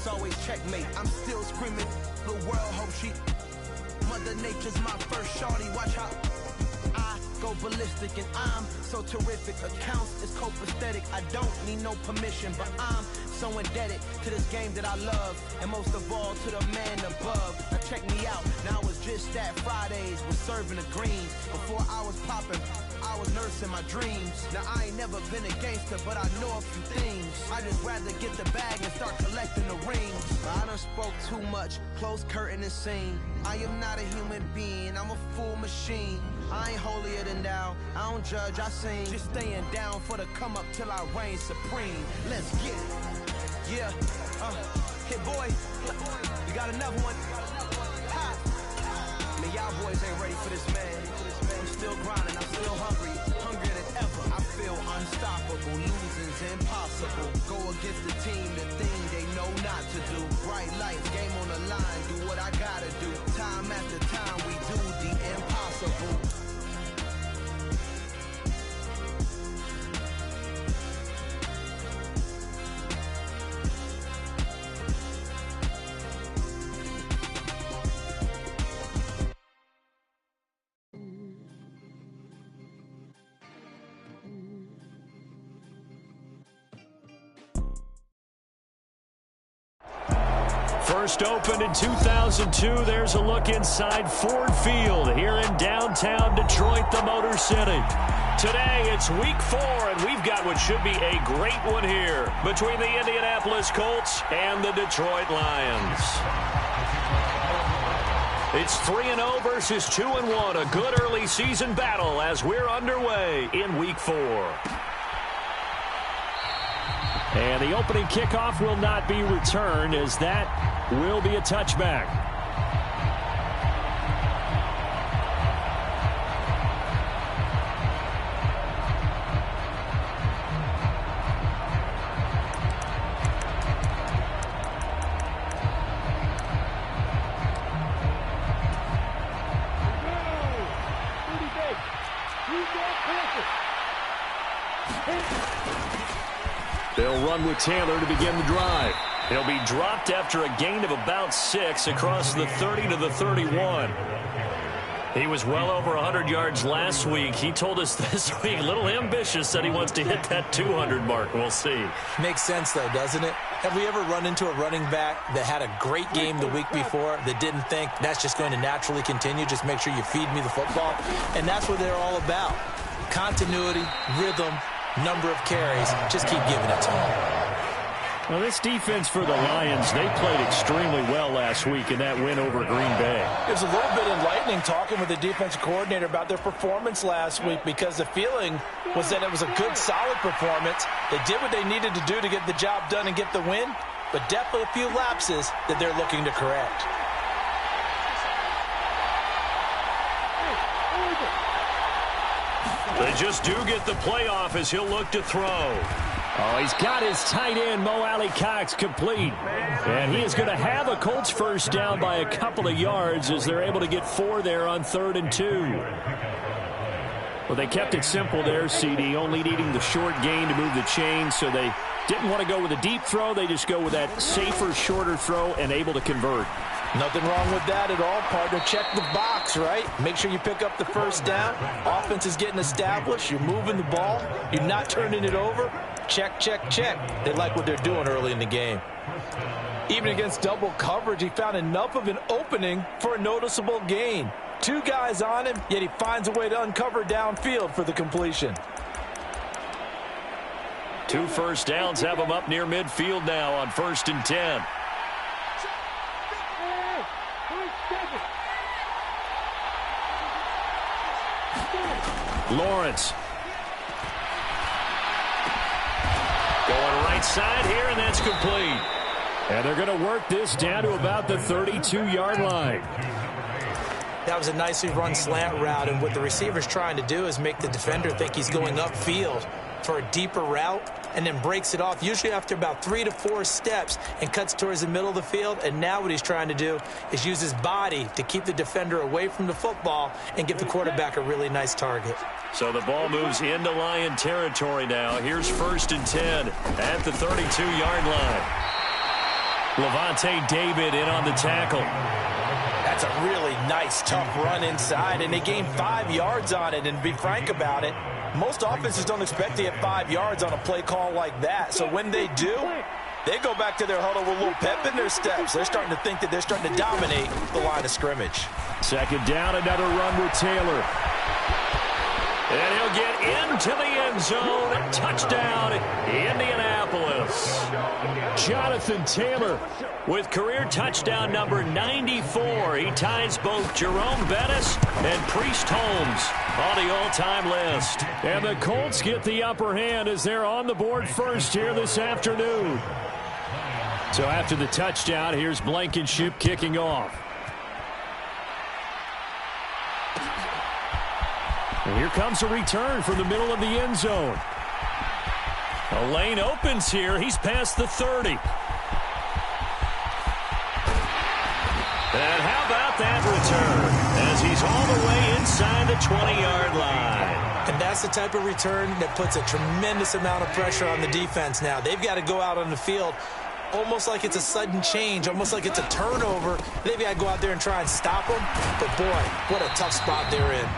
it's always checkmate. I'm still screaming, the world hope she. Mother Nature's my first shorty, watch how I go ballistic and I'm so terrific. Accounts is copacetic, I don't need no permission, but I'm so indebted to this game that I love, and most of all to the man above. Now check me out, now it's just that Fridays was serving the greens. Before I was popping, I was nursing my dreams. Now I ain't never been a gangster, but I know a few things. I just rather get the bag and start collecting the rings. I done spoke too much, close curtain and scene. I am not a human being, I'm a full machine. I ain't holier than thou, I don't judge, I sing. Just staying down for the come up till I reign supreme. Let's get it. Yeah, hit boy, we got another one. Ha. Man, y'all boys ain't ready for this, man. I'm still grinding, I'm still hungry, hungrier than ever. I feel unstoppable, losing's impossible. Go against the team, the thing they know not to do. Bright lights, game on the line, do what I gotta do. Time after time, we do the impossible. First opened in 2002, there's a look inside Ford Field here in downtown Detroit, the Motor City. Today, it's week 4, and we've got what should be a great one here between the Indianapolis Colts and the Detroit Lions. It's 3-0 versus 2-1, a good early season battle as we're underway in week 4. And the opening kickoff will not be returned, as that will be a touchback. They'll run with Taylor to begin the drive. He'll be dropped after a gain of about 6 across the 30 to the 31. He was well over 100 yards last week. He told us this week, a little ambitious, said he wants to hit that 200 mark. We'll see. Makes sense, though, doesn't it? Have we ever run into a running back that had a great game the week before that didn't think that's just going to naturally continue? Just make sure you feed me the football. And that's what they're all about. Continuity, rhythm, number of carries. Just keep giving it to them. Well, this defense for the Lions, they played extremely well last week in that win over Green Bay. It was a little bit enlightening talking with the defensive coordinator about their performance last week, because the feeling was that it was a good, solid performance. They did what they needed to do to get the job done and get the win, but definitely a few lapses that they're looking to correct. They just do get the playoff as he'll look to throw. Oh, he's got his tight end, Mo Alley-Cox, complete. And he is going to have a Colts first down by a couple of yards as they're able to get 4 there on 3rd and 2. Well, they kept it simple there, CD, only needing the short gain to move the chain, so they didn't want to go with a deep throw. They just go with that safer, shorter throw and able to convert. Nothing wrong with that at all, partner. Check the box, right? Make sure you pick up the first down. Offense is getting established. You're moving the ball. You're not turning it over. Check, check, check. They like what they're doing early in the game. Even against double coverage, he found enough of an opening for a noticeable gain. 2 guys on him, yet he finds a way to uncover downfield for the completion. 2 first downs have him up near midfield now on 1st and 10. Lawrence. Going right side here, and that's complete. And they're going to work this down to about the 32-yard line. That was a nicely run slant route, and what the receiver's trying to do is make the defender think he's going upfield for a deeper route, and then breaks it off, usually after about 3 to 4 steps, and cuts towards the middle of the field. And now what he's trying to do is use his body to keep the defender away from the football and give the quarterback a really nice target. So the ball moves into Lion territory now. Here's 1st and 10 at the 32-yard line. Levante David in on the tackle. That's a really nice, tough run inside, and they gained 5 yards on it. And to be frank about it, most offenses don't expect to get 5 yards on a play call like that. So when they do, they go back to their huddle with a little pep in their steps. They're starting to think that they're starting to dominate the line of scrimmage. Second down, another run with Taylor. And he'll get into the end zone. Touchdown, Indianapolis. Jonathan Taylor with career touchdown number 94. He ties both Jerome Bettis and Priest Holmes on the all-time list. And the Colts get the upper hand as they're on the board first here this afternoon. So after the touchdown, here's Blankenship kicking off. And here comes a return from the middle of the end zone. A lane opens here. He's past the 30. And how about that return as he's all the way inside the 20-yard line. And that's the type of return that puts a tremendous amount of pressure on the defense now. They've got to go out on the field almost like it's a sudden change, almost like it's a turnover. They've got to go out there and try and stop them. But, boy, what a tough spot they're in.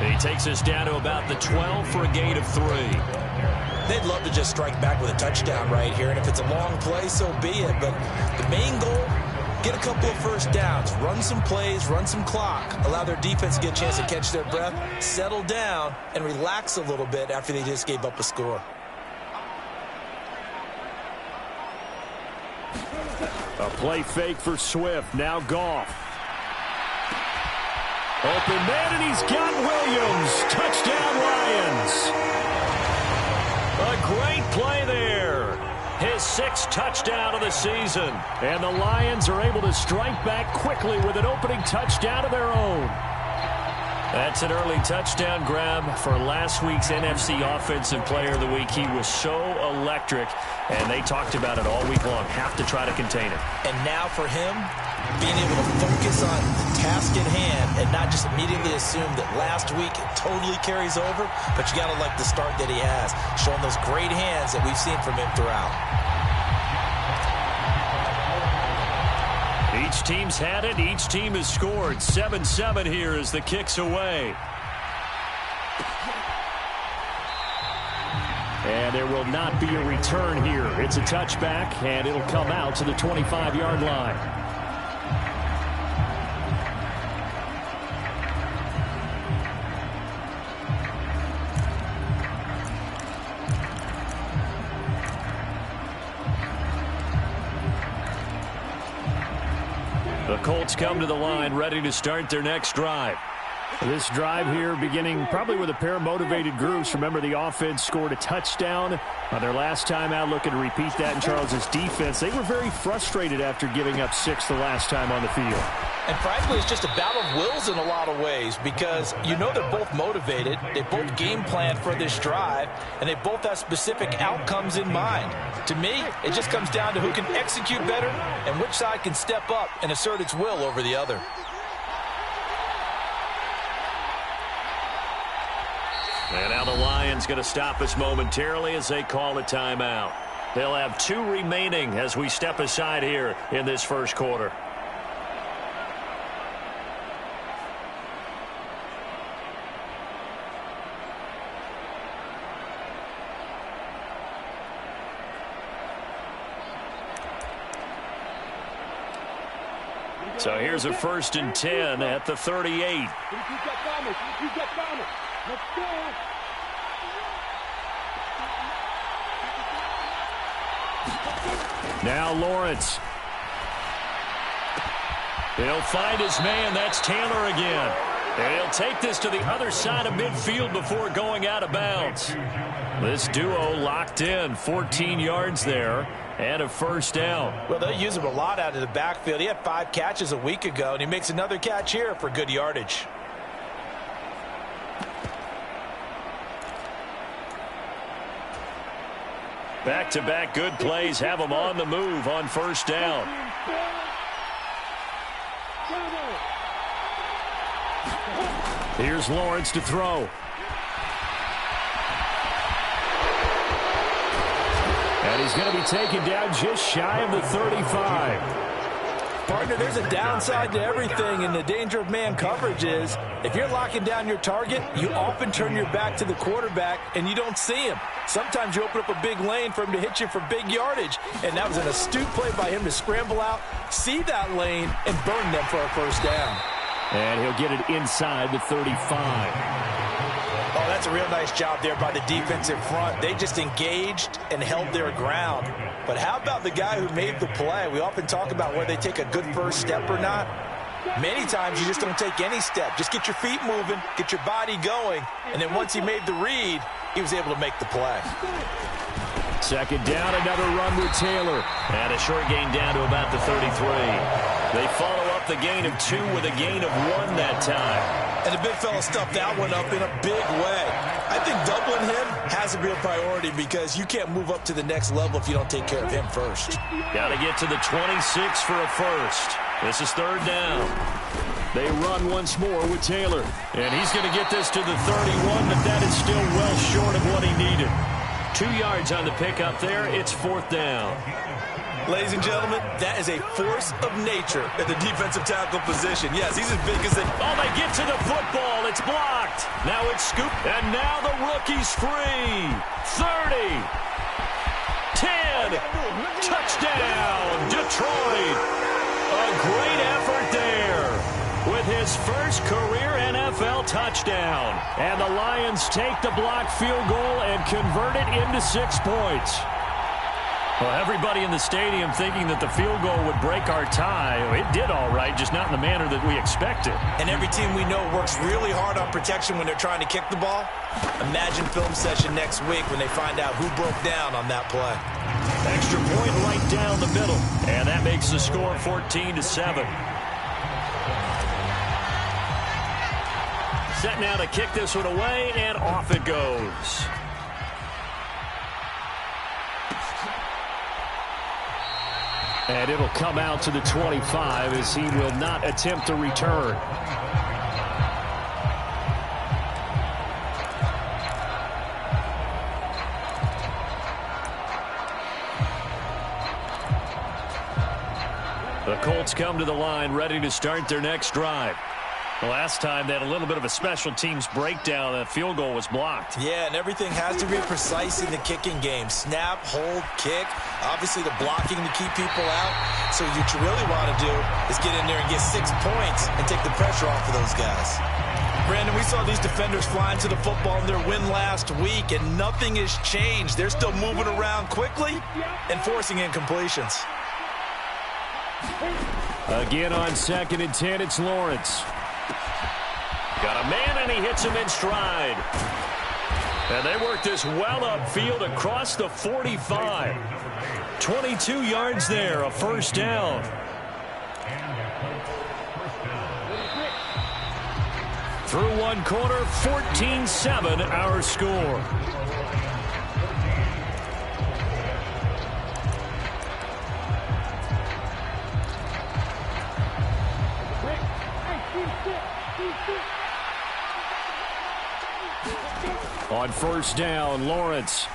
And he takes us down to about the 12 for a gain of 3. They'd love to just strike back with a touchdown right here, and if it's a long play, so be it. But the main goal, get a couple of first downs, run some plays, run some clock, allow their defense to get a chance to catch their breath, settle down, and relax a little bit after they just gave up a score. A play fake for Swift. Now Goff. Open man, and he's got Williams. Touchdown, Lions. A great play there. His 6th touchdown of the season. And the Lions are able to strike back quickly with an opening touchdown of their own. That's an early touchdown grab for last week's NFC Offensive Player of the Week. He was so electric, and they talked about it all week long. Have to try to contain it. And now for him, being able to focus on the task at hand and not just immediately assume that last week it totally carries over, but you got to like the start that he has, showing those great hands that we've seen from him throughout. Each team's had it. Each team has scored. 7-7 here as the kick's away. And there will not be a return here. It's a touchback, and it'll come out to the 25-yard line. The Colts come to the line ready to start their next drive. This drive here beginning probably with a pair of motivated groups. Remember, the offense scored a touchdown on their last time out, looking to repeat that in Charles's defense. They were very frustrated after giving up 6 the last time on the field. And frankly, it's just a battle of wills in a lot of ways because you know they're both motivated. They both game plan for this drive, and they both have specific outcomes in mind. To me, it just comes down to who can execute better and which side can step up and assert its will over the other. And now the Lions going to stop us momentarily as they call a timeout. They'll have 2 remaining as we step aside here in this first quarter. So here's a 1st and 10 at the 38. Now Lawrence. He'll find his man. That's Taylor again. And he'll take this to the other side of midfield before going out of bounds. This duo locked in. 14 yards there and a 1st down. Well, they'll use him a lot out of the backfield. He had 5 catches a week ago, and he makes another catch here for good yardage. Back-to-back good plays have him on the move on 1st down. Here's Lawrence to throw. And he's going to be taken down just shy of the 35. Partner, there's a downside to everything, and the danger of man coverage is if you're locking down your target, you often turn your back to the quarterback and you don't see him. Sometimes you open up a big lane for him to hit you for big yardage, and that was an astute play by him to scramble out, see that lane, and burn them for a first down. And he'll get it inside the 35. Oh, that's a real nice job there by the defensive front. They just engaged and held their ground. But how about the guy who made the play? We often talk about whether they take a good first step or not. Many times you just don't take any step. Just get your feet moving, get your body going, and then once he made the read, he was able to make the play. Second down, another run with Taylor. And a short gain down to about the 33. They follow up the gain of 2 with a gain of 1 that time. And the big fella stuffed that one up in a big way. I think doubling him has to be a priority because you can't move up to the next level if you don't take care of him first. Got to get to the 26 for a first. This is third down. They run once more with Taylor. And he's going to get this to the 31, but that is still well short of what he needed. 2 yards on the pickup there. It's fourth down. Ladies and gentlemen, that is a force of nature at the defensive tackle position. Yes, he's as big as they... Oh, they get to the football. It's blocked. Now it's scooped. And now the rookie's free. 30. 10. Touchdown, Detroit. A great effort there with his first career NFL touchdown. And the Lions take the blocked field goal and convert it into 6 points. Well, everybody in the stadium thinking that the field goal would break our tie. It did all right, just not in the manner that we expected. And every team we know works really hard on protection when they're trying to kick the ball. Imagine film session next week when they find out who broke down on that play. Extra point right down the middle. And that makes the score 14-7. Set now to kick this one away, and off it goes. And it'll come out to the 25 as he will not attempt to return. The Colts come to the line ready to start their next drive. The last time they had a little bit of a special teams breakdown. That field goal was blocked. Yeah, and everything has to be precise in the kicking game. Snap, hold, kick. Obviously, the blocking to keep people out. So what you really want to do is get in there and get 6 points and take the pressure off of those guys. Brandon, we saw these defenders flying to the football in their win last week, and nothing has changed. They're still moving around quickly and forcing incompletions. Again on 2nd and 10, it's Lawrence. Got a man, and he hits him in stride. And they work this well upfield across the 45. 22 yards there, a first down. Through one quarter, 14-7 our score. On first down, Lawrence.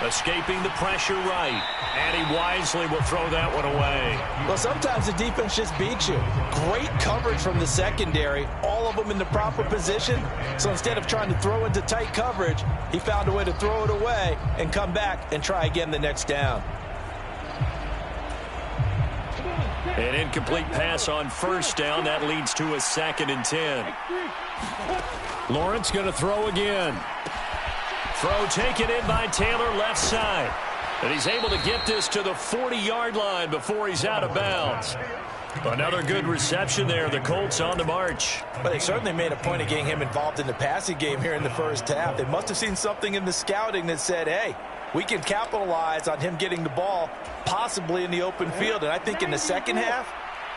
Escaping the pressure right. And he wisely will throw that one away. Well, sometimes the defense just beats you. Great coverage from the secondary. All of them in the proper position. So instead of trying to throw into tight coverage, he found a way to throw it away and come back and try again the next down. An incomplete pass on first down. That leads to a 2nd and 10. Lawrence going to throw again. Throw taken in by Taylor, left side. And he's able to get this to the 40-yard line before he's out of bounds. Another good reception there. The Colts on the march. But they certainly made a point of getting him involved in the passing game here in the first half. They must have seen something in the scouting that said, hey, we can capitalize on him getting the ball possibly in the open field. And I think in the second half,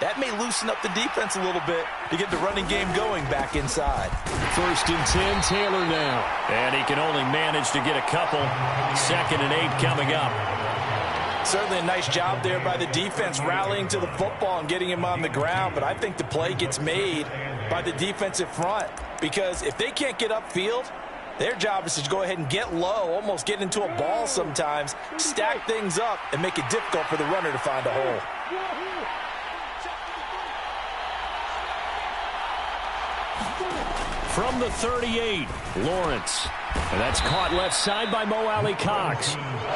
that may loosen up the defense a little bit to get the running game going back inside. 1st and 10, Taylor now. And he can only manage to get a couple. 2nd and 8 coming up. Certainly a nice job there by the defense rallying to the football and getting him on the ground. But I think the play gets made by the defensive front. Because if they can't get upfield, Their job is to go ahead and get low, almost get into a ball sometimes, stack things up, and make it difficult for the runner to find a hole. From the 38, Lawrence. And that's caught left side by Mo Alley Cox.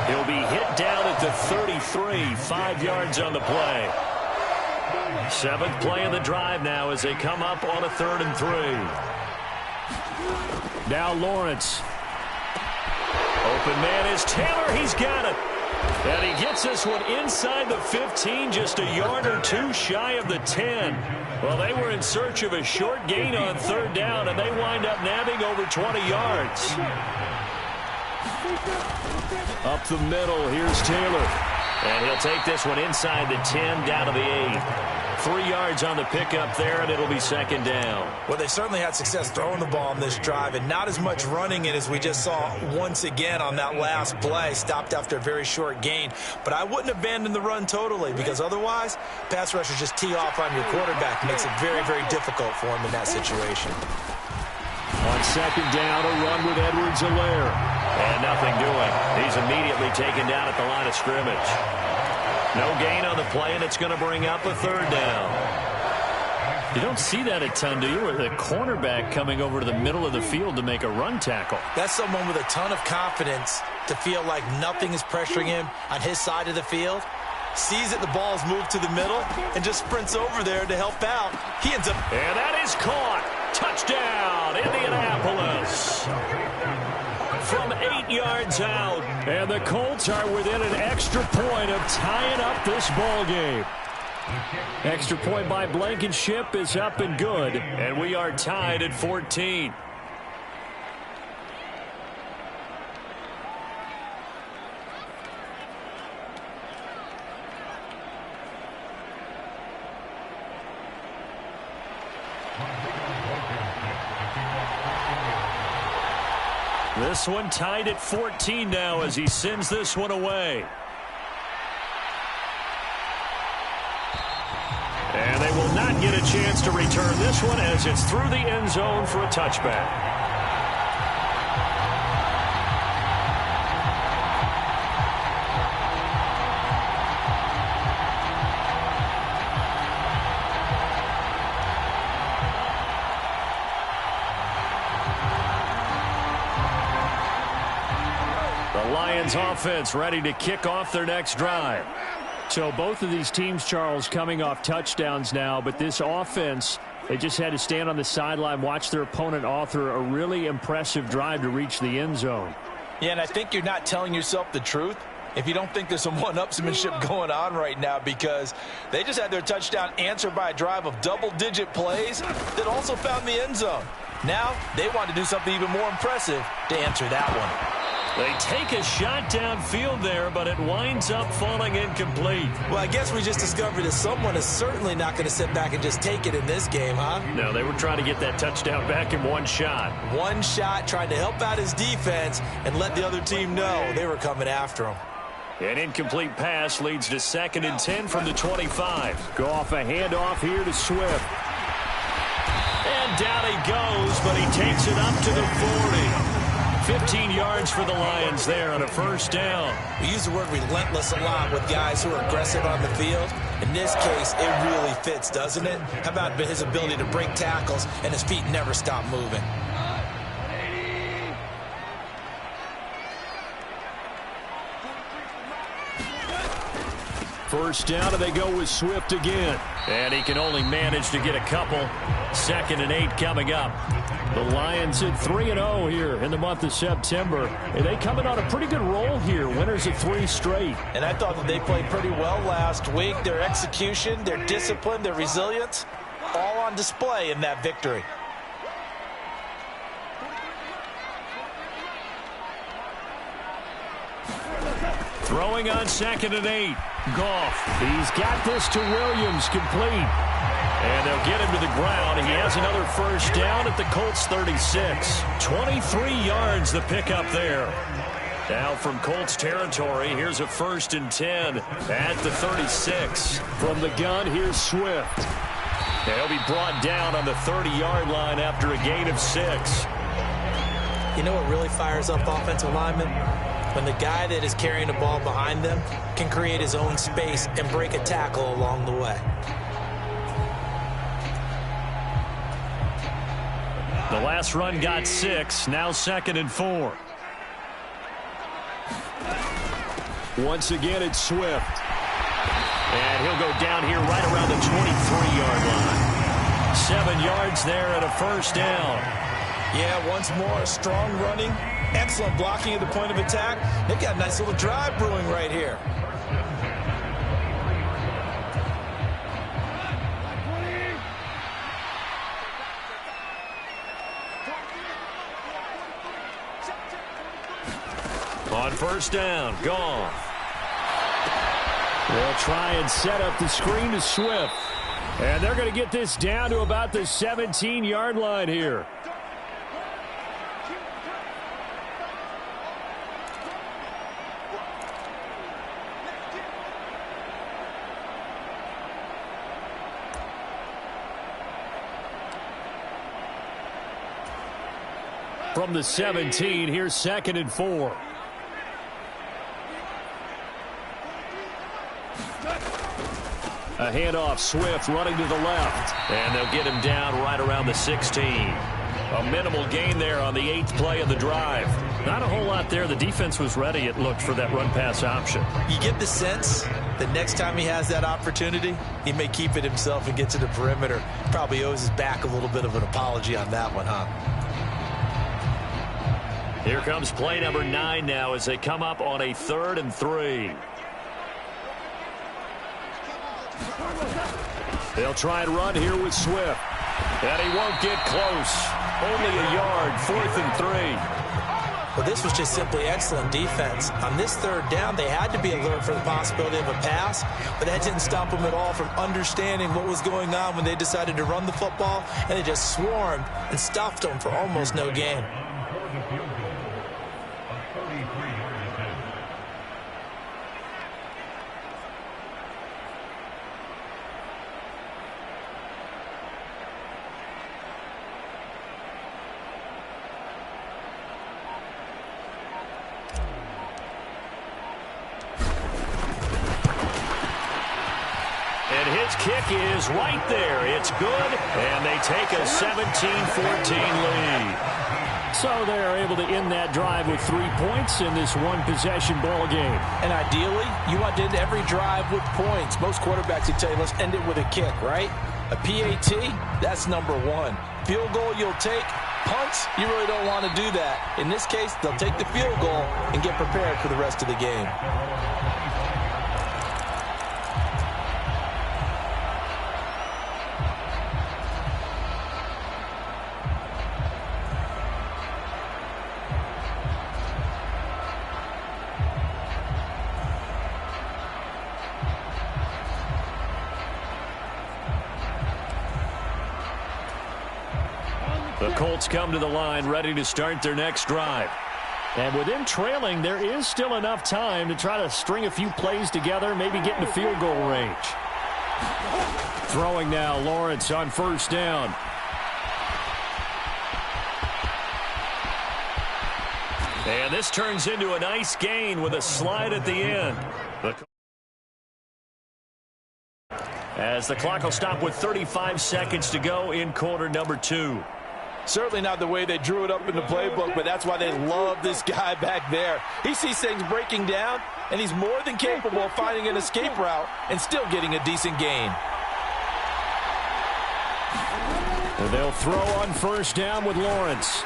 He'll be hit down at the 33, 5 yards on the play. 7th play of the drive now as they come up on a 3rd and 3. Now Lawrence. Open man is Taylor. He's got it. And he gets this one inside the 15, just a yard or two shy of the 10. Well, they were in search of a short gain on 3rd down, and they wind up nabbing over 20 yards. Up the middle, here's Taylor. And he'll take this one inside the 10, down to the 8. 3 yards on the pickup there, and it'll be 2nd down. Well, they certainly had success throwing the ball on this drive, and not as much running it as we just saw once again on that last play. Stopped after a very short gain. But I wouldn't abandon the run totally, because otherwise, pass rushers just tee off on your quarterback. Makes it very, very difficult for him in that situation. On 2nd down, a run with Edwards-Helaire. And nothing doing. He's immediately taken down at the line of scrimmage. No gain on the play, and it's going to bring up a 3rd down. You don't see that a ton, do you? With a cornerback coming over to the middle of the field to make a run tackle. That's someone with a ton of confidence to feel like nothing is pressuring him on his side of the field. Sees that the ball is moved to the middle and just sprints over there to help out. He ends up... And that is caught. Touchdown, Indianapolis. From 8 yards out. And the Colts are within an extra point of tying up this ball game. Extra point by Blankenship is up and good. And we are tied at 14. This one tied at 14 now as he sends this one away. And they will not get a chance to return this one as it's through the end zone for a touchback. Lions offense ready to kick off their next drive. So both of these teams, Charles, coming off touchdowns now, but this offense, they just had to stand on the sideline, watch their opponent author a really impressive drive to reach the end zone. Yeah, and I think you're not telling yourself the truth if you don't think there's some one-upsmanship going on right now, because they just had their touchdown answered by a drive of double-digit plays that also found the end zone. Now they want to do something even more impressive to answer that one. They take a shot downfield there, but it winds up falling incomplete. Well, I guess we just discovered that someone is certainly not going to sit back and just take it in this game, huh? No, they were trying to get that touchdown back in one shot. One shot, trying to help out his defense and let the other team know they were coming after him. An incomplete pass leads to 2nd and 10 from the 25. Go off a handoff here to Swift. And down he goes, but he takes it up to the 40. 15 yards for the Lions there on a 1st down. We use the word relentless a lot with guys who are aggressive on the field. In this case, it really fits, doesn't it? How about his ability to break tackles and his feet never stop moving? First down, and they go with Swift again. And he can only manage to get a couple. 2nd and 8 coming up. The Lions at 3-0 here in the month of September. And they coming on a pretty good roll here. Winners of 3 straight. And I thought that they played pretty well last week. Their execution, their discipline, their resilience, all on display in that victory. Throwing on 2nd and 8. Goff. He's got this to Williams, complete. And they'll get him to the ground. He has another 1st down at the Colts 36. 23 yards the pickup there. Now from Colts territory, here's a 1st and 10 at the 36. From the gun, here's Swift. They'll be brought down on the 30-yard line after a gain of 6. You know what really fires up offensive linemen? When the guy that is carrying the ball behind them can create his own space and break a tackle along the way. The last run got 6, now 2nd and 4. Once again, it's Swift. And he'll go down here right around the 23-yard line. 7 yards there and a first down. Yeah, once more, strong running, excellent blocking at the point of attack. They've got a nice little drive brewing right here. On first down, gone. They'll try and set up the screen to Swift. And they're going to get this down to about the 17-yard line here. From the 17, here's 2nd and 4. A handoff, Swift running to the left. And they'll get him down right around the 16. A minimal gain there on the 8th play of the drive. Not a whole lot there. The defense was ready, it looked, for that run-pass option. You get the sense that next time he has that opportunity, he may keep it himself and get to the perimeter. Probably owes his back a little bit of an apology on that one, huh? Here comes play number 9 now as they come up on a 3rd and 3. They'll try and run here with Swift. And he won't get close. Only a yard, 4th and 3. Well, this was just simply excellent defense. On this 3rd down, they had to be alert for the possibility of a pass, but that didn't stop them at all from understanding what was going on when they decided to run the football, and they just swarmed and stuffed them for almost no gain. Kick is right there. It's good, and they take a 17-14 lead. So they're able to end that drive with 3 points in this one-possession ball game. And ideally, you want to end every drive with points. Most quarterbacks would tell you, let's end it with a kick, right? A PAT, that's number 1. Field goal you'll take. Punts, you really don't want to do that. In this case, they'll take the field goal and get prepared for the rest of the game. The Colts come to the line ready to start their next drive. And with them trailing, there is still enough time to try to string a few plays together, maybe get into field goal range. Throwing now, Lawrence on first down. And this turns into a nice gain with a slide at the end. As the clock will stop with 35 seconds to go in quarter number 2. Certainly not the way they drew it up in the playbook, but that's why they love this guy back there. He sees things breaking down, and he's more than capable of finding an escape route and still getting a decent gain. And they'll throw on first down with Lawrence.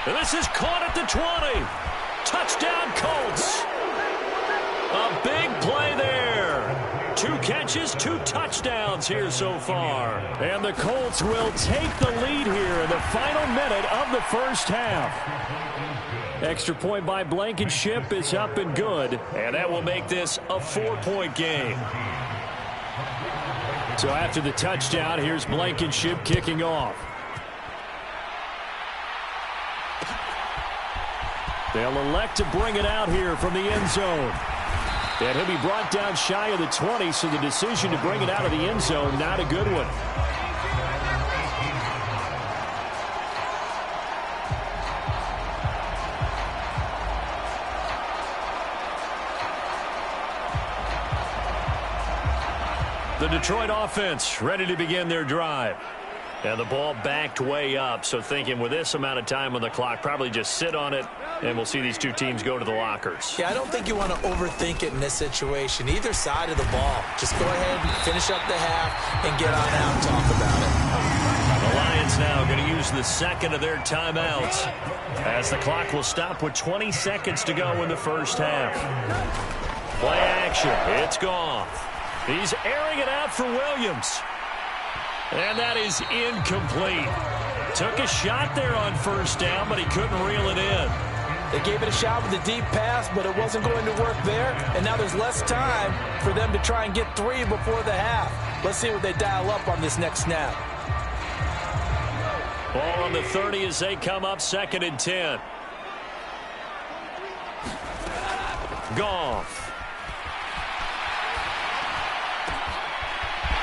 And this is caught at the 20. Touchdown, Colts. A big play there. 2 catches, 2 touchdowns here so far. And the Colts will take the lead here in the final minute of the first half. Extra point by Blankenship is up and good. And that will make this a 4-point game. So after the touchdown, here's Blankenship kicking off. They'll elect to bring it out here from the end zone. And he'll be brought down shy of the 20, so the decision to bring it out of the end zone, not a good one. The Detroit offense ready to begin their drive. And the ball backed way up, so thinking with this amount of time on the clock, probably just sit on it, and we'll see these two teams go to the lockers. Yeah, I don't think you want to overthink it in this situation. Either side of the ball. Just go ahead and finish up the half and get on out and talk about it. The Lions now going to use the second of their timeouts as the clock will stop with 20 seconds to go in the first half. Play action. It's gone. He's airing it out for Williams. And that is incomplete. Took a shot there on first down, but he couldn't reel it in. They gave it a shot with a deep pass, but it wasn't going to work there. And now there's less time for them to try and get 3 before the half. Let's see what they dial up on this next snap. Ball on the 30 as they come up 2nd and 10. Goff.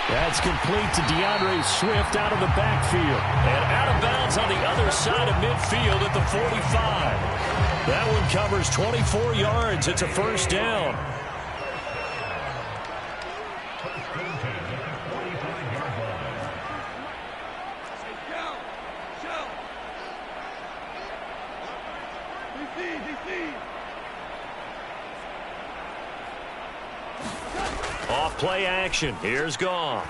That's complete to DeAndre Swift out of the backfield. And out of bounds on the other side of midfield at the 45. That one covers 24 yards. It's a first down. Off play action. Here's Goff.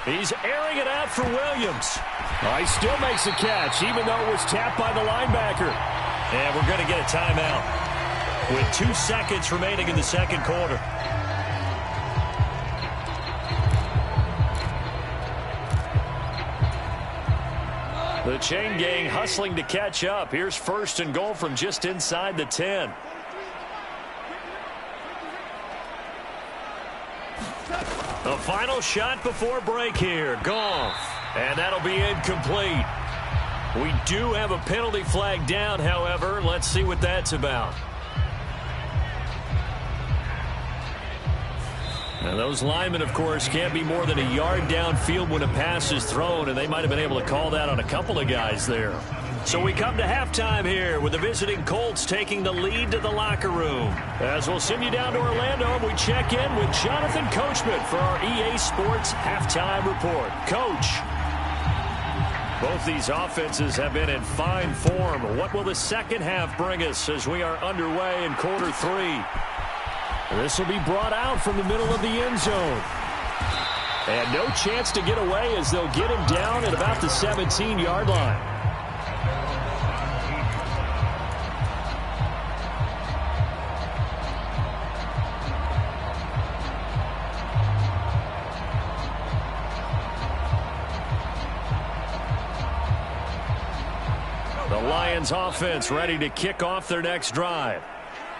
He's airing it out for Williams. He still makes a catch, even though it was tapped by the linebacker. And we're going to get a timeout with 2 seconds remaining in the second quarter. The chain gang hustling to catch up. Here's 1st and goal from just inside the 10. The final shot before break here. Goff. And that'll be incomplete. We do have a penalty flag down, however. Let's see what that's about. Now, those linemen, of course, can't be more than a yard downfield when a pass is thrown, and they might have been able to call that on a couple of guys there. So we come to halftime here with the visiting Colts taking the lead to the locker room. As we'll send you down to Orlando, and we check in with Jonathan Coachman for our EA Sports Halftime Report. Coach, both these offenses have been in fine form. What will the second half bring us as we are underway in quarter 3? This will be brought out from the middle of the end zone. And no chance to get away as they'll get him down at about the 17-yard line. The Lions offense ready to kick off their next drive.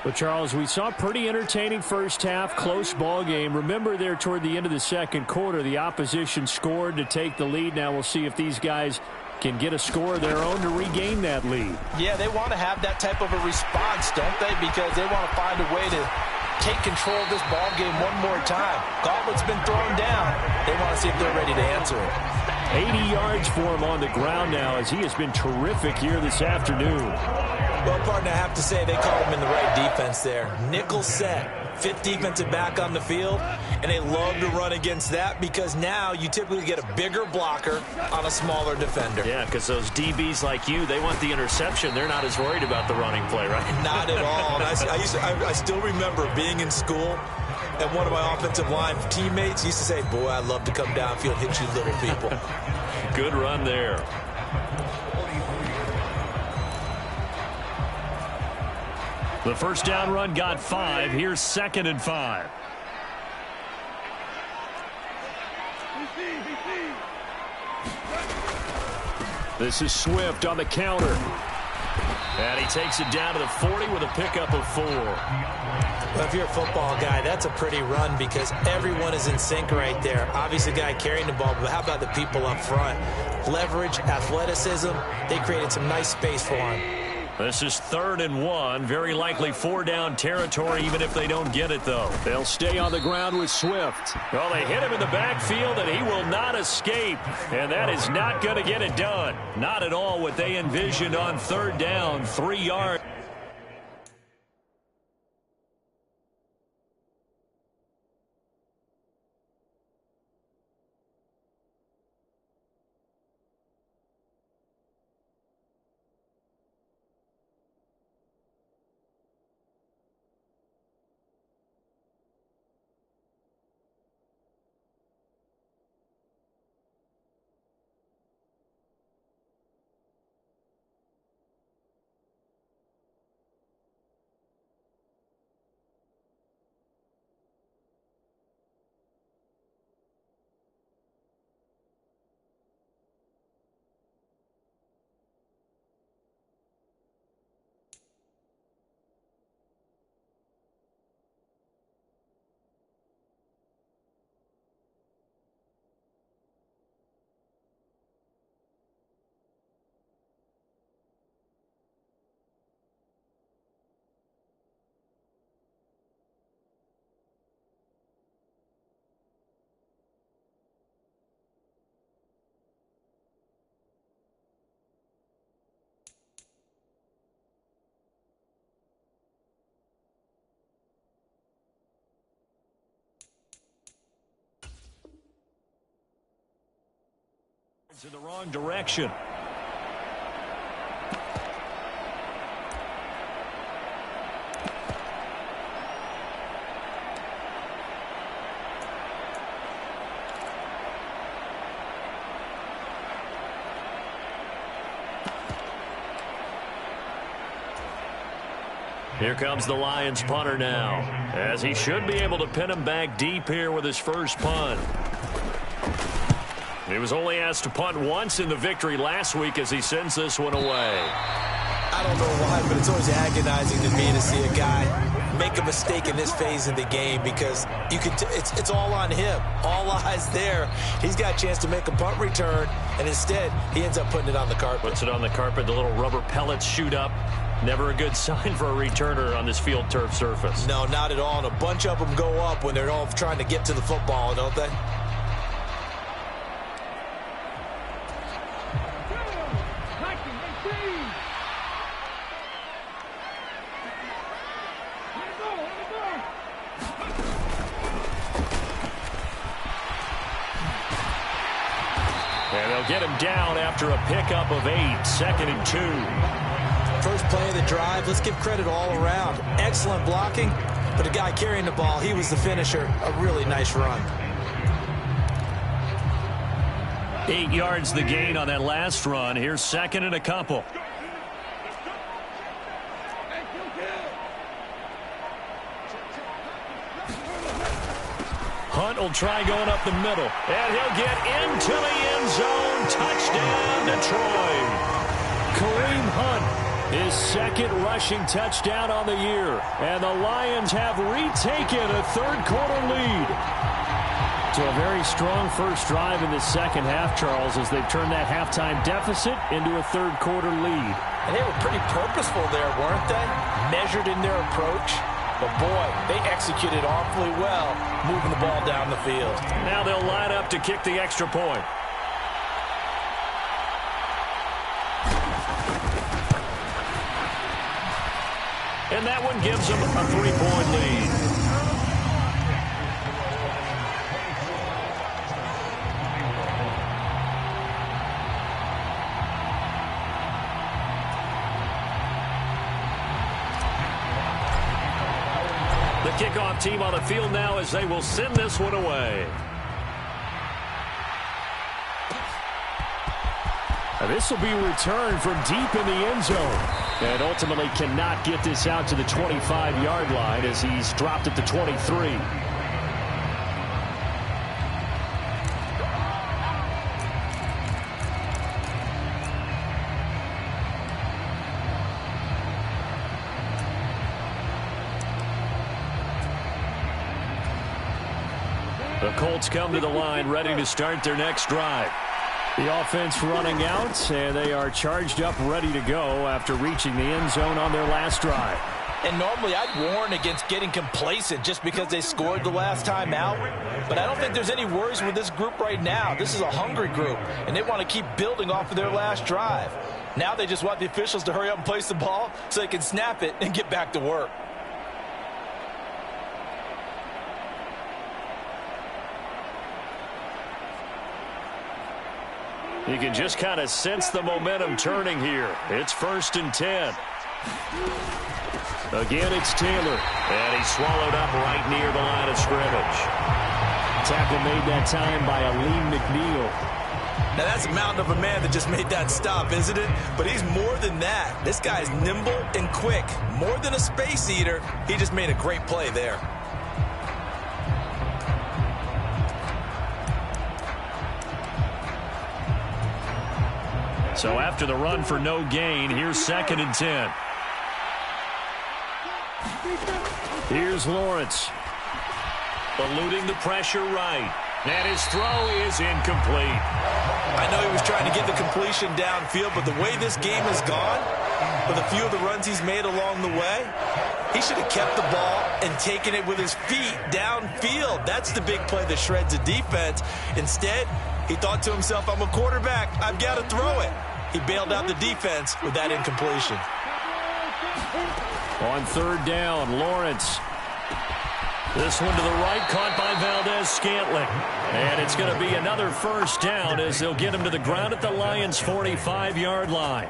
But, Charles, we saw a pretty entertaining first half, close ball game. Remember there toward the end of the second quarter, the opposition scored to take the lead. Now we'll see if these guys can get a score of their own to regain that lead. Yeah, they want to have that type of a response, don't they? Because they want to find a way to take control of this ball game one more time. Gauntlet's been thrown down. They want to see if they're ready to answer it. 80 yards for him on the ground now as he has been terrific here this afternoon. Well, partner, I have to say they called him in the right defense there. Nickel set, 5th defensive back on the field, and they love to run against that because now you typically get a bigger blocker on a smaller defender. Yeah, because those DBs like you, they want the interception. They're not as worried about the running play, right? Not at all. I still remember being in school, and one of my offensive line teammates used to say, boy, I'd love to come downfield and hit you little people. Good run there. The first down run got 5. Here's 2nd and 5. This is Swift on the counter. And he takes it down to the 40 with a pickup of 4. Well, if you're a football guy, that's a pretty run because everyone is in sync right there. Obviously, the guy carrying the ball, but how about the people up front? Leverage, athleticism, they created some nice space for him. This is 3rd and 1. Very likely 4-down territory, even if they don't get it, though. They'll stay on the ground with Swift. Well, they hit him in the backfield, and he will not escape. And that is not going to get it done. Not at all what they envisioned on 3rd down, 3 yards. In the wrong direction. Here comes the Lions punter now, as he should be able to pin him back deep here with his first punt. He was only asked to punt once in the victory last week as he sends this one away. I don't know why, but it's always agonizing to me to see a guy make a mistake in this phase of the game because you can it's all on him. All eyes there. He's got a chance to make a punt return, and instead he ends up putting it on the carpet. Puts it on the carpet. The little rubber pellets shoot up. Never a good sign for a returner on this field turf surface. No, not at all. And a bunch of them go up when they're all trying to get to the football, don't they? And they'll get him down after a pickup of 8, 2nd and 2. First play of the drive, let's give credit all around. Excellent blocking, but the guy carrying the ball, he was the finisher. A really nice run. 8 yards the gain on that last run. Here's 2nd and a couple. Hunt will try going up the middle, and he'll get into the end zone. Touchdown, Detroit. Kareem Hunt, his 2nd rushing touchdown on the year, and the Lions have retaken a third-quarter lead. So a very strong first drive in the second half, Charles, as they've turned that halftime deficit into a third-quarter lead. And they were pretty purposeful there, weren't they? Measured in their approach. But, boy, they executed awfully well, moving the ball down the field. Now they'll line up to kick the extra point. And that one gives them a 3-point lead. The kickoff team on the field now as they will send this one away. And this will be returned from deep in the end zone. And ultimately cannot get this out to the 25-yard line as he's dropped at the 23. The Colts come to the line ready to start their next drive. The offense running out, and they are charged up, ready to go after reaching the end zone on their last drive. And normally I'd warn against getting complacent just because they scored the last time out. But I don't think there's any worries with this group right now. This is a hungry group, and they want to keep building off of their last drive. Now they just want the officials to hurry up and place the ball so they can snap it and get back to work. You can just kind of sense the momentum turning here. It's 1st and 10. Again, it's Taylor. And he's swallowed up right near the line of scrimmage. Tackle made that time by Aleem McNeil. Now, that's a mountain of a man that just made that stop, isn't it? But he's more than that. This guy's nimble and quick. More than a space eater, he just made a great play there. So after the run for no gain, here's 2nd and 10. Here's Lawrence. Eluding the pressure right. And his throw is incomplete. I know he was trying to get the completion downfield, but the way this game has gone, with a few of the runs he's made along the way, he should have kept the ball and taken it with his feet downfield. That's the big play that shreds the defense. Instead, he thought to himself, I'm a quarterback. I've got to throw it. He bailed out the defense with that incompletion. On 3rd down, Lawrence. This one to the right, caught by Valdez-Scantling. And it's going to be another first down as they'll get him to the ground at the Lions' 45-yard line.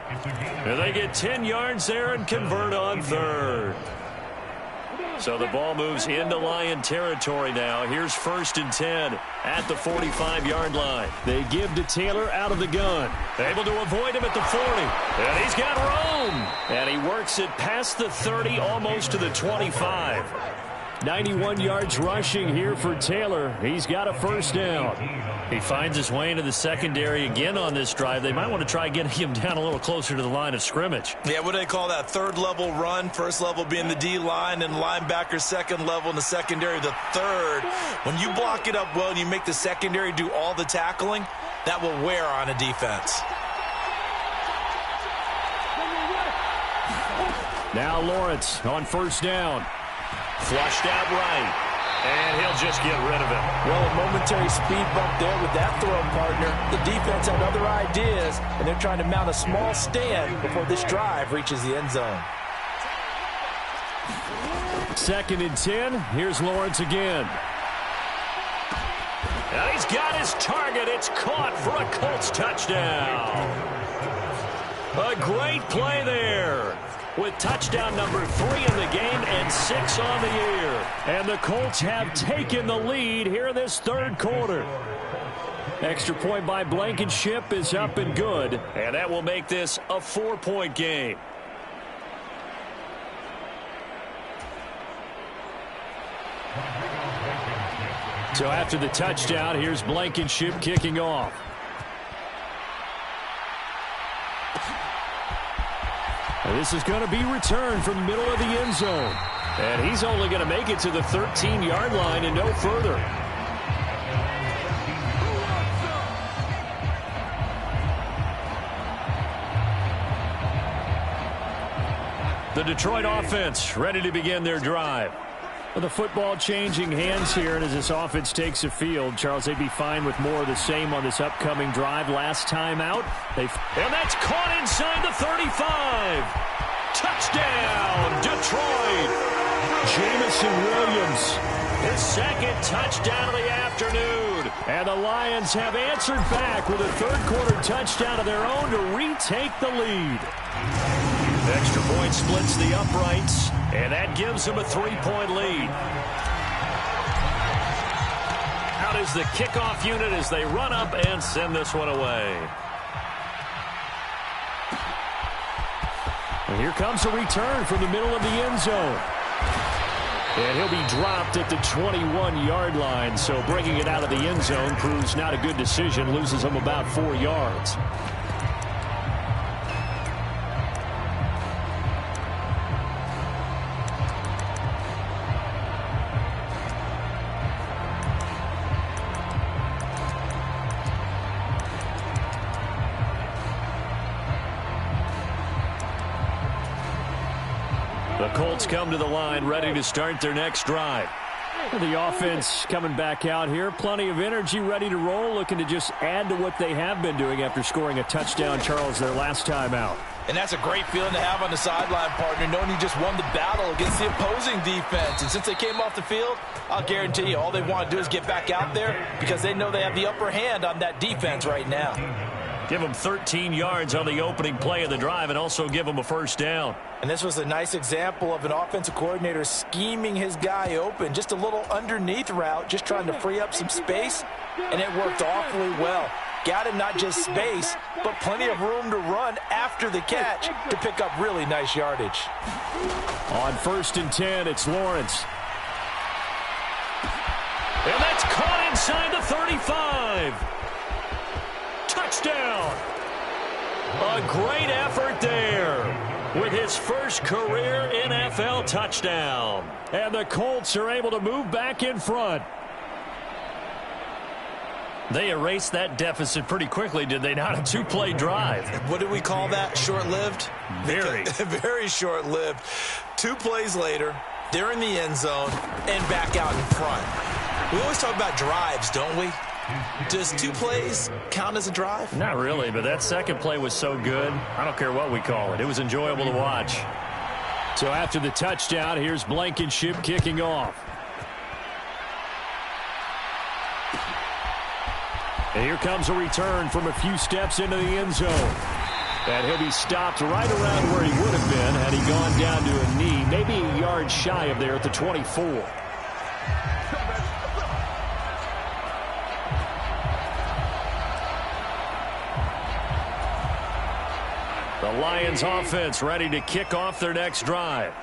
And they get 10 yards there and convert on third. So the ball moves into Lion territory now. Here's 1st and 10 at the 45-yard line. They give to Taylor out of the gun. Able to avoid him at the 40. And he's got room. And he works it past the 30, almost to the 25. 91 yards rushing here for Taylor. He's got a first down. He finds his way into the secondary again on this drive. They might want to try getting him down a little closer to the line of scrimmage. Yeah, what do they call that? Third level run. First level being the D-line and linebacker. Second level in the secondary, the third. When you block it up well and you make the secondary do all the tackling, that will wear on a defense. Now Lawrence on first down. Flushed out right. And he'll just get rid of it. Well, a momentary speed bump there with that throw, partner. The defense had other ideas, and they're trying to mount a small stand before this drive reaches the end zone. 2nd and 10. Here's Lawrence again. And he's got his target. It's caught for a Colts touchdown. A great play there, with touchdown number 3 in the game and 6 on the year. And the Colts have taken the lead here in this third quarter. Extra point by Blankenship is up and good. And that will make this a 4-point game. So after the touchdown, here's Blankenship kicking off. And this is going to be returned from the middle of the end zone. And he's only going to make it to the 13-yard line and no further. The Detroit offense ready to begin their drive. With the football changing hands here, and as this offense takes the field, Charles, they'd be fine with more of the same on this upcoming drive. Last time out, and that's caught inside the 35. Touchdown, Detroit. Jamison Williams, his 2nd touchdown of the afternoon. And the Lions have answered back with a third-quarter touchdown of their own to retake the lead. Extra point splits the uprights, and that gives them a 3-point lead. Out is the kickoff unit as they run up and send this one away. And here comes a return from the middle of the end zone. And he'll be dropped at the 21-yard line, so bringing it out of the end zone proves not a good decision, loses him about 4 yards. The Colts come to the line ready to start their next drive. The offense coming back out here. Plenty of energy, ready to roll, looking to just add to what they have been doing after scoring a touchdown, Charles, their last time out. And that's a great feeling to have on the sideline, partner, knowing you just won the battle against the opposing defense. And since they came off the field, I'll guarantee you all they want to do is get back out there because they know they have the upper hand on that defense right now. Give them 13 yards on the opening play of the drive and also give them a first down. And this was a nice example of an offensive coordinator scheming his guy open. Just a little underneath route, just trying to free up some space, and it worked awfully well. Got him not just space, but plenty of room to run after the catch to pick up really nice yardage. On 1st and 10, it's Lawrence. And that's caught inside the 35. Touchdown. A great effort there with his first career NFL touchdown. And the Colts are able to move back in front. They erased that deficit pretty quickly, did they not? A 2-play drive. What do we call that? Short-lived? Very. Very short-lived. 2 plays later, they're in the end zone and back out in front. We always talk about drives, don't we? Does 2 plays count as a drive? Not really, but that second play was so good. I don't care what we call it. It was enjoyable to watch. So after the touchdown, here's Blankenship kicking off. And here comes a return from a few steps into the end zone. And he'll be stopped right around where he would have been had he gone down to a knee, maybe a yard shy of there at the 24. The Lions offense ready to kick off their next drive.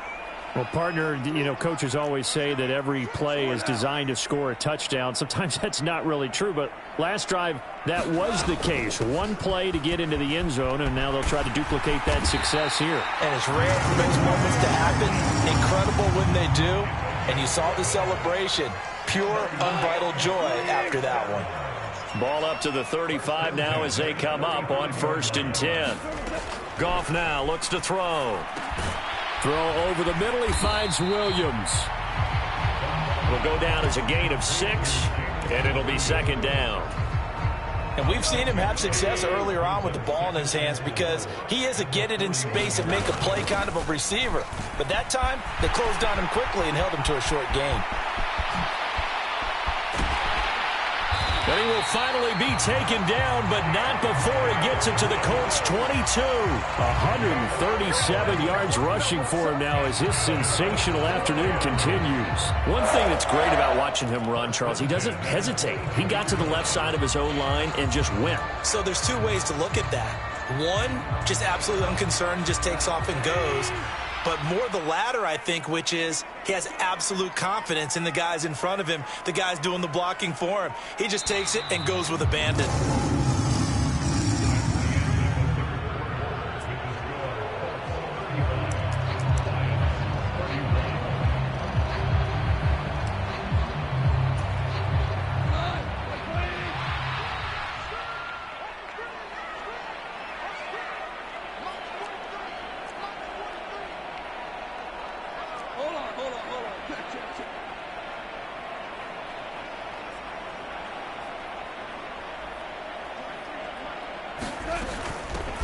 Well, partner, coaches always say that every play is designed to score a touchdown. Sometimes that's not really true, but last drive, that was the case. One play to get into the end zone, and now they'll try to duplicate that success here. And it's rare for those moments to happen. Incredible when they do. And you saw the celebration. Pure, unbridled joy after that one. Ball up to the 35 now as they come up on 1st and 10. Goff now looks to throw. Throw over the middle. He finds Williams. Will go down as a gain of 6, and it'll be 2nd down. And we've seen him have success earlier on with the ball in his hands because he is a get it in space and make a play kind of a receiver. But that time, they closed on him quickly and held him to a short gain. But he will finally be taken down, but not before he gets it to the Colts 22. 137 yards rushing for him now as his sensational afternoon continues. One thing that's great about watching him run, Charles, he doesn't hesitate. He got to the left side of his own line and just went. So there's two ways to look at that. One, just absolutely unconcerned, just takes off and goes. But more the latter, I think, which is he has absolute confidence in the guys in front of him, the guys doing the blocking for him. He just takes it and goes with abandon.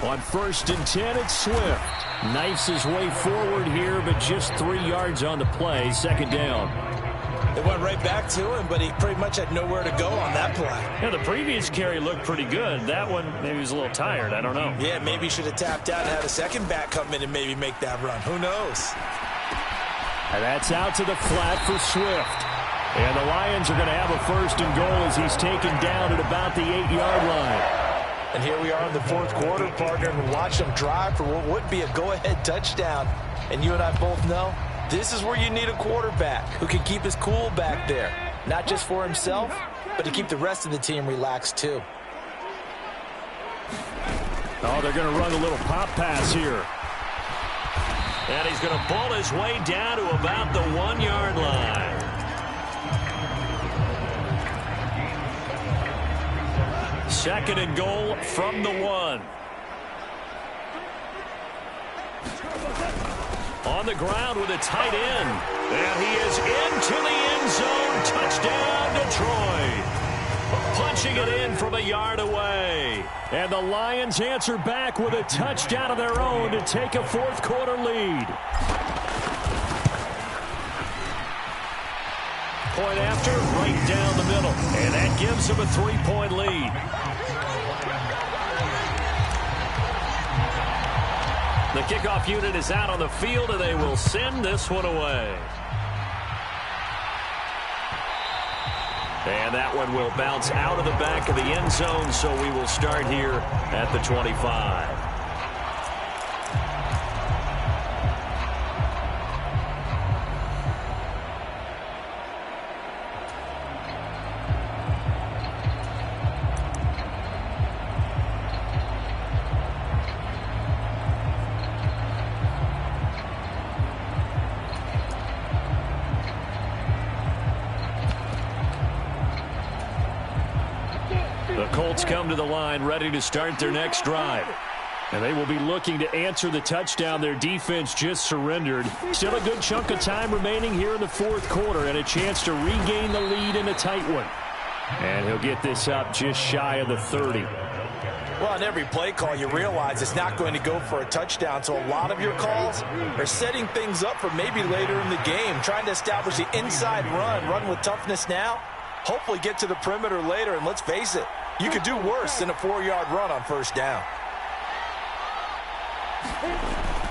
On 1st and 10, it's Swift. Knifes his way forward here, but just 3 yards on the play. 2nd down. It went right back to him, but he pretty much had nowhere to go on that play. Yeah, the previous carry looked pretty good. That one, maybe he was a little tired. I don't know. Yeah, maybe he should have tapped out and had a second back come in and maybe make that run. Who knows? And that's out to the flat for Swift. And the Lions are going to have a 1st and goal as he's taken down at about the 8-yard line. And here we are in the 4th quarter, partner, and watch them drive for what would be a go-ahead touchdown. And you and I both know this is where you need a quarterback who can keep his cool back there. Not just for himself, but to keep the rest of the team relaxed too. Oh, they're going to run a little pop pass here. And he's going to ball his way down to about the 1-yard line. Second and goal from the 1. On the ground with a tight end. And he is into the end zone. Touchdown, Detroit. Punching it in from a yard away. And the Lions answer back with a touchdown of their own to take a 4th quarter lead. Point after, right down the middle. And that gives them a 3-point lead. The kickoff unit is out on the field, and they will send this one away. And that one will bounce out of the back of the end zone, so we will start here at the 25. The Colts come to the line ready to start their next drive. And they will be looking to answer the touchdown their defense just surrendered. Still a good chunk of time remaining here in the 4th quarter and a chance to regain the lead in a tight one. And he'll get this up just shy of the 30. Well, on every play call, you realize it's not going to go for a touchdown. So a lot of your calls are setting things up for maybe later in the game, trying to establish the inside run with toughness now. Hopefully get to the perimeter later, and let's face it, You could do worse than a 4-yard run on first down.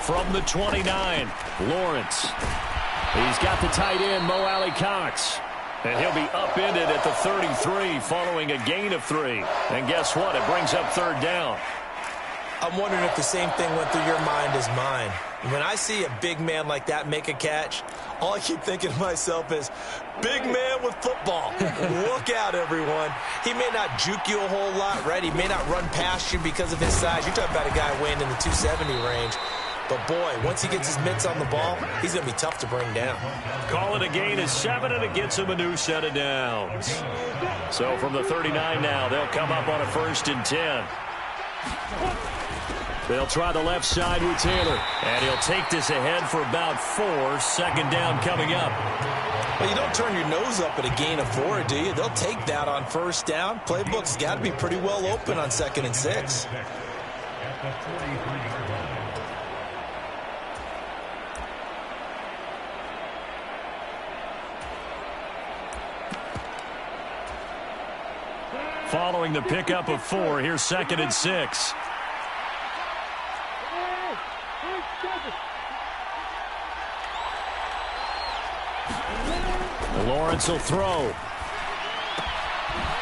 From the 29, Lawrence. He's got the tight end, Mo Cox. And he'll be upended at the 33 following a gain of 3. And guess what? It brings up third down. I'm wondering if the same thing went through your mind as mine. When I see a big man like that make a catch, all I keep thinking to myself is, big man with football. Look out, everyone. He may not juke you a whole lot, right? He may not run past you because of his size. You're talking about a guy weighing in the 270 range. But, boy, once he gets his mitts on the ball, he's going to be tough to bring down. Call it a gain of 7, and it gets him a new set of downs. So from the 39 now, they'll come up on a 1st and 10. They'll try the left side with Taylor. And he'll take this ahead for about 4. 2nd down coming up. Well, you don't turn your nose up at a gain of 4, do you? They'll take that on 1st down. Playbook's got to be pretty well open on 2nd and 6. Following the pickup of 4, here's 2nd and 6. Lawrence will throw.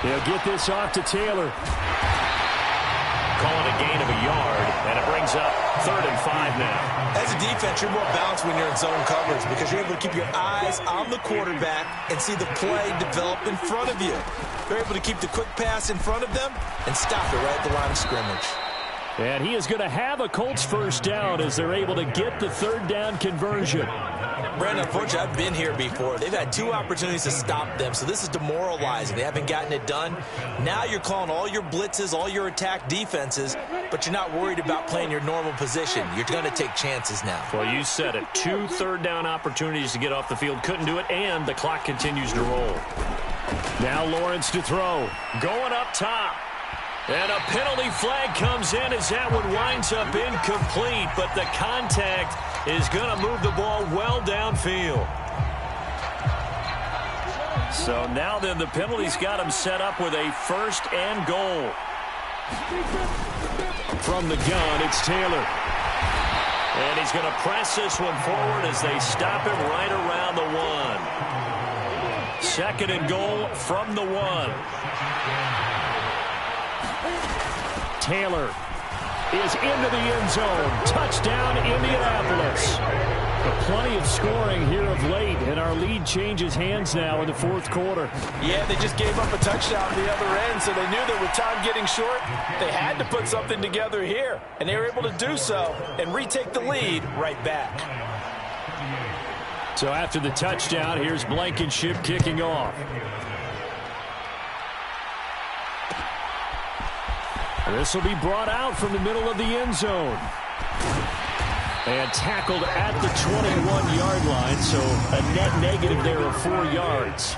He'll get this off to Taylor. Call it a gain of a yard, and it brings up 3rd and 5 now. As a defense, you're more balanced when you're in zone coverage because you're able to keep your eyes on the quarterback and see the play develop in front of you. You're able to keep the quick pass in front of them and stop it right at the line of scrimmage. And he is going to have a Colts 1st down as they're able to get the 3rd down conversion. Brandon, unfortunately, I've been here before. They've had 2 opportunities to stop them, so this is demoralizing. They haven't gotten it done. Now you're calling all your blitzes, all your attack defenses, but you're not worried about playing your normal position. You're going to take chances now. Well, you said it. 2 3rd down opportunities to get off the field. Couldn't do it, and the clock continues to roll. Now Lawrence to throw. Going up top. And a penalty flag comes in as that one winds up incomplete, but the contact is going to move the ball well downfield. So now then the penalty's got him set up with a 1st and goal. From the gun, it's Taylor. And he's going to press this one forward as they stop him right around the 1. 2nd and goal from the 1. Taylor is into the end zone. Touchdown, Indianapolis. But plenty of scoring here of late, and our lead changes hands now in the 4th quarter. Yeah, they just gave up a touchdown to the other end, so they knew that with time getting short, they had to put something together here. And they were able to do so and retake the lead right back. So after the touchdown, here's Blankenship kicking off. This will be brought out from the middle of the end zone. And tackled at the 21-yard line, so a net negative there of 4 yards.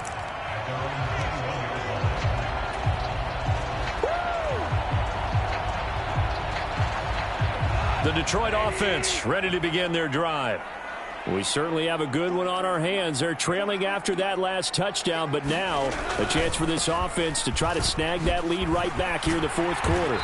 The Detroit offense ready to begin their drive. We certainly have a good one on our hands. They're trailing after that last touchdown, but now a chance for this offense to try to snag that lead right back here in the 4th quarter.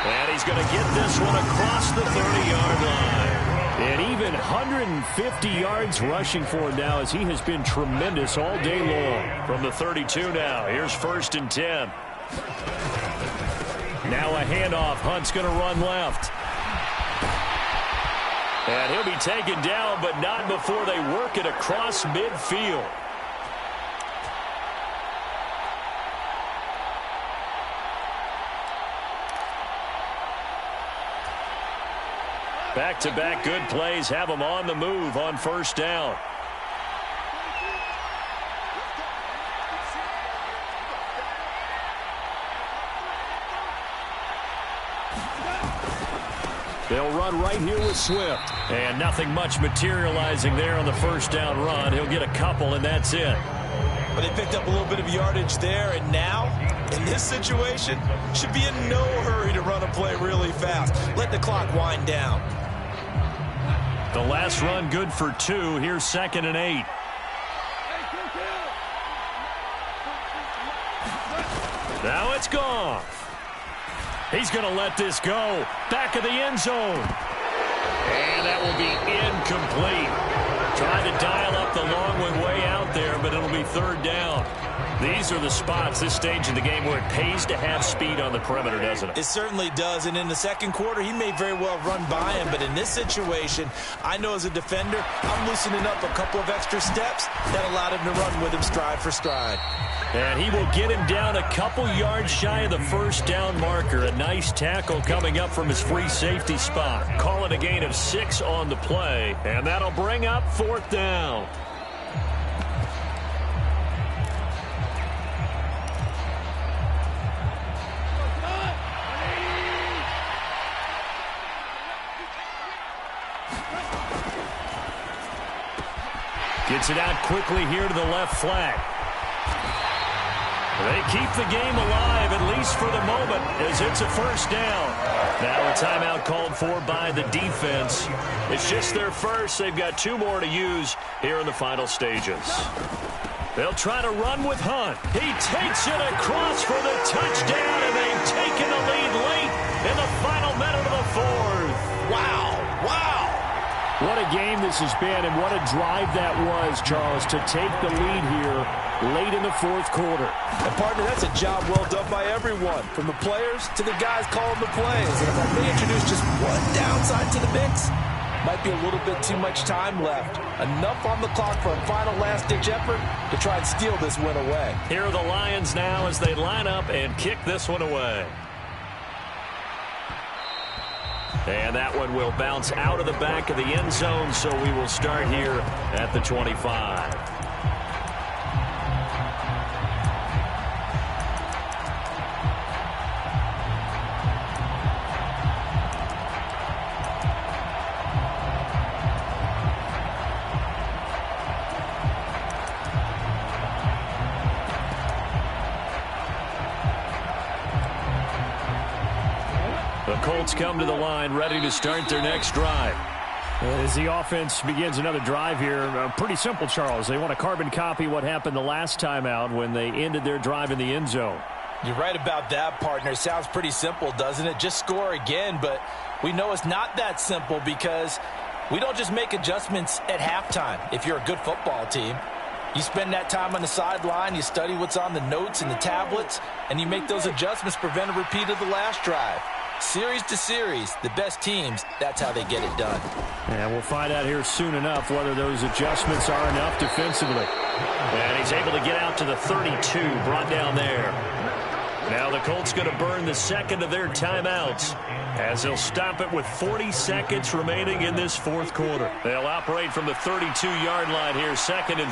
And he's going to get this one across the 30-yard line. And even 150 yards rushing for him now as he has been tremendous all day long. From the 32 now, here's 1st and 10. Now a handoff. Hunt's going to run left. And he'll be taken down, but not before they work it across midfield. Back-to-back good plays have them on the move on 1st down. They'll run right here with Swift. And nothing much materializing there on the 1st down run. He'll get a couple, and that's it. But they picked up a little bit of yardage there, and now, in this situation, should be in no hurry to run a play really fast. Let the clock wind down. The last run good for 2. Here's 2nd and 8. Now it's Goff. He's going to let this go. Back of the end zone. And that will be incomplete. Trying to dial up the long one way out there, but it'll be third down. These are the spots, this stage of the game, where it pays to have speed on the perimeter, doesn't it? It certainly does, and in the second quarter, he may very well run by him, but in this situation, I know as a defender, I'm loosening up a couple of extra steps that allowed him to run with him stride for stride. And he will get him down a couple yards shy of the first down marker. A nice tackle coming up from his free safety spot. Call it a gain of 6 on the play, and that'll bring up fourth down. Gets it out quickly here to the left flat. They keep the game alive, at least for the moment, as it's a first down. Now a timeout called for by the defense. It's just their first. They've got 2 more to use here in the final stages. They'll try to run with Hunt. He takes it across for the touchdown, and they've taken the lead late in the final minute of the fourth. Wow, wow. What a game this has been, and what a drive that was, Charles, to take the lead here late in the fourth quarter. And, partner, that's a job well done by everyone, from the players to the guys calling the plays. And if I may introduce just one downside to the mix, might be a little bit too much time left. Enough on the clock for a final last-ditch effort to try and steal this win away. Here are the Lions now as they line up and kick this one away. And that one will bounce out of the back of the end zone, so we will start here at the 25. The Colts come to the line, ready to start their next drive. As the offense begins another drive here, pretty simple, Charles. They want to carbon copy what happened the last time out when they ended their drive in the end zone. You're right about that, partner. Sounds pretty simple, doesn't it? Just score again, but we know it's not that simple because we don't just make adjustments at halftime if you're a good football team. You spend that time on the sideline, you study what's on the notes and the tablets, and you make those adjustments to prevent a repeat of the last drive. Series to series, the best teams, that's how they get it done. And we'll find out here soon enough whether those adjustments are enough defensively. And he's able to get out to the 32, brought down there. Now the Colts going to burn the second of their timeouts as they'll stop it with 40 seconds remaining in this fourth quarter. They'll operate from the 32-yard line here, 2nd and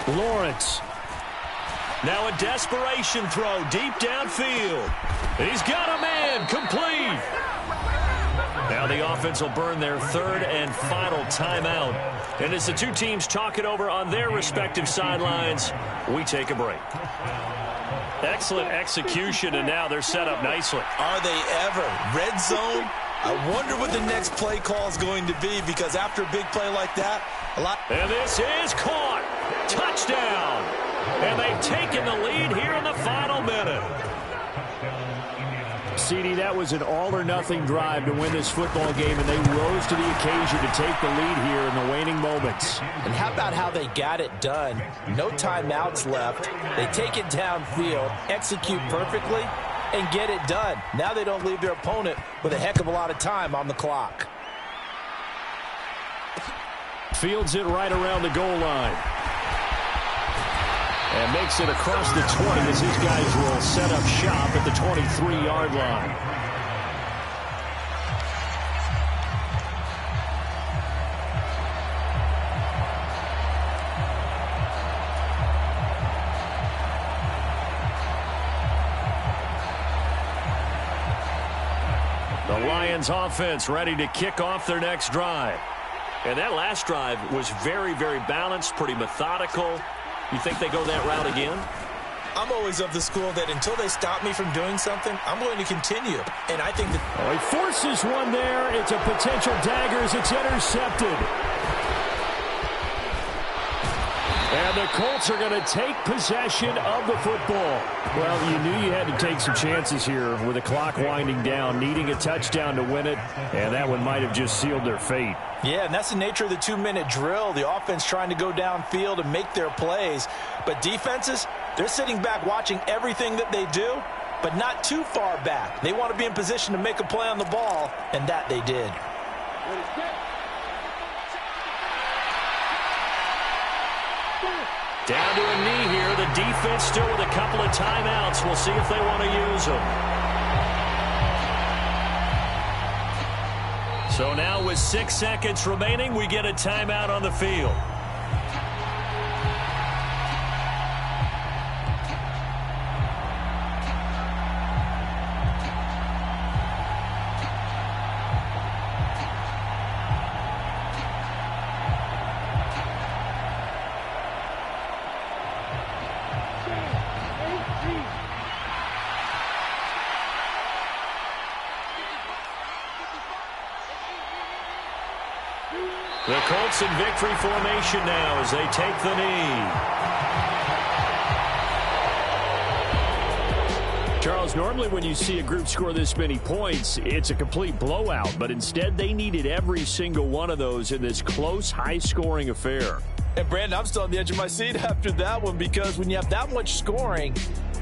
3. Lawrence. Now a desperation throw deep downfield. He's got a man, complete. Now the offense will burn their 3rd and final timeout. And as the two teams talk it over on their respective sidelines, we take a break. Excellent execution, and now they're set up nicely. Are they ever? Red zone? I wonder what the next play call is going to be, because after a big play like that, a lot... And this is caught. Touchdown. And they've taken the lead here in the final minute. CD, that was an all-or-nothing drive to win this football game, and they rose to the occasion to take the lead here in the waning moments. And how about how they got it done? No timeouts left. They take it downfield, execute perfectly, and get it done. Now they don't leave their opponent with a heck of a lot of time on the clock. Fields it right around the goal line. And makes it across the 20 as his guys will set up shop at the 23-yard line. The Lions offense ready to kick off their next drive. And that last drive was very, very balanced, pretty methodical. You think they go that route again? I'm always of the school that until they stop me from doing something, I'm going to continue. And I think that... Oh, he forces one there. It's a potential dagger as it's intercepted. And the Colts are going to take possession of the football. Well, you knew you had to take some chances here with the clock winding down, needing a touchdown to win it, and that one might have just sealed their fate. Yeah, and that's the nature of the 2-minute drill. The offense trying to go downfield and make their plays. But defenses, they're sitting back watching everything that they do, but not too far back. They want to be in position to make a play on the ball, and that they did. Down to a knee here. The defense still with a couple of timeouts. We'll see if they want to use them. So now with 6 seconds remaining, we get a timeout on the field. The Colts in victory formation now as they take the knee. Charles, normally when you see a group score this many points, it's a complete blowout. But instead, they needed every single one of those in this close, high-scoring affair. And, Brandon, I'm still on the edge of my seat after that one because when you have that much scoring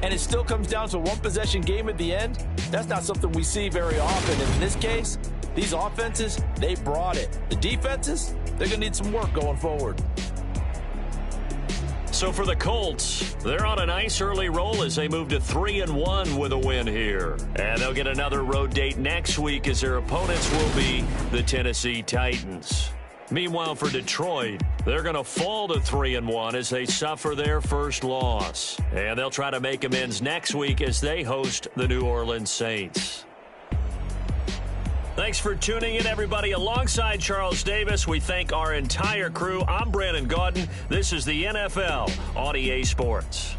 and it still comes down to a one-possession game at the end, that's not something we see very often. And in this case, these offenses, they brought it. The defenses, they're going to need some work going forward. So for the Colts, they're on a nice early roll as they move to 3-1 with a win here. And they'll get another road date next week as their opponents will be the Tennessee Titans. Meanwhile, for Detroit, they're going to fall to 3-1 as they suffer their first loss. And they'll try to make amends next week as they host the New Orleans Saints. Thanks for tuning in, everybody. Alongside Charles Davis, we thank our entire crew. I'm Brandon Gaudin. This is the NFL on EA Sports.